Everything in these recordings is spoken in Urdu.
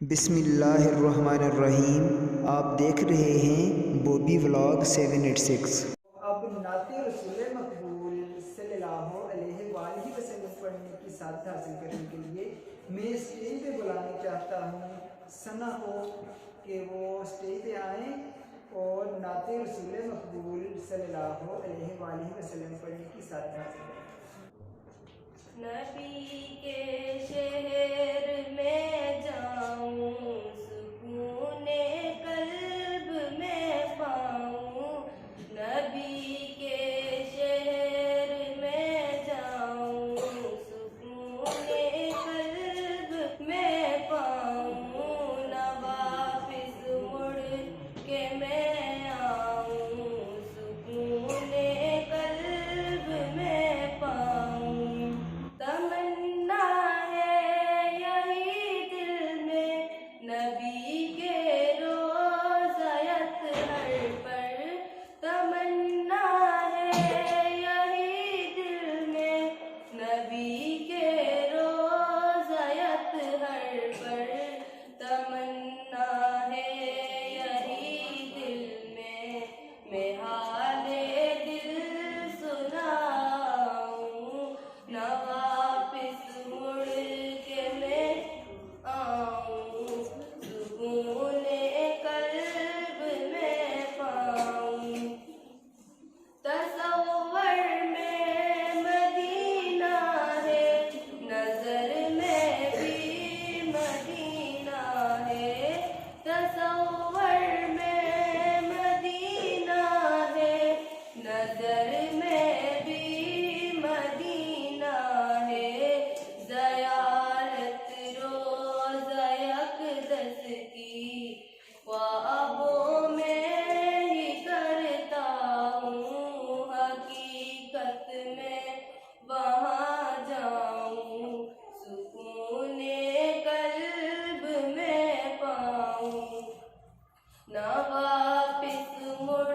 بسم اللہ الرحمن الرحیم۔ آپ دیکھ رہے ہیں بوبی ولاگ 786۔ اب نعت رسول مقبول صلی اللہ علیہ وآلہ وسلم پڑھنے کی سعادت حاصل کرنے کے لیے میں اسٹیج پہ بلانا چاہتا ہوں ثنا کو کہ وہ اسٹیج پہ آئیں اور نعت رسول مقبول صلی اللہ علیہ وآلہ وسلم پڑھنے کی سعادت حاصل کریں۔ نبی کے شہر میں جاؤں، سکون قلب میں پاؤں، نبی کے شہر میں جاؤں، سکون قلب میں پاؤں، نہ واپس مڑ کے میں آؤں، سکون قلب میں پاؤں۔ تمنا ہے یہی دل میں نبی کے روضہ اطہر پر، تمنا ہے یہی دل میں نبی کے روضہ اطہر پر، تمنا ہے یہی دل میں حال دل سناؤں، نہ واپس مڑ کے میں آؤں، سکون قلب میں پاؤں۔ تصور میں مدینہ ہے، نظر میں بھی مدینہ ہے، تصور میں مدینہ ہے، نظر میں بھی مدینہ ہے، زیارت روضہ اقدس کی خوابوں میں ہی کرتا ہوں، حقیقت میں وہاں جاؤں، سکون قلب میں پاؤں، نہ واپس مڑ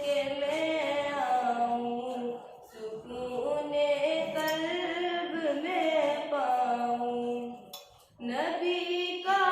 کے میں آؤں، سکون قلب میں پاؤں۔ نبی کا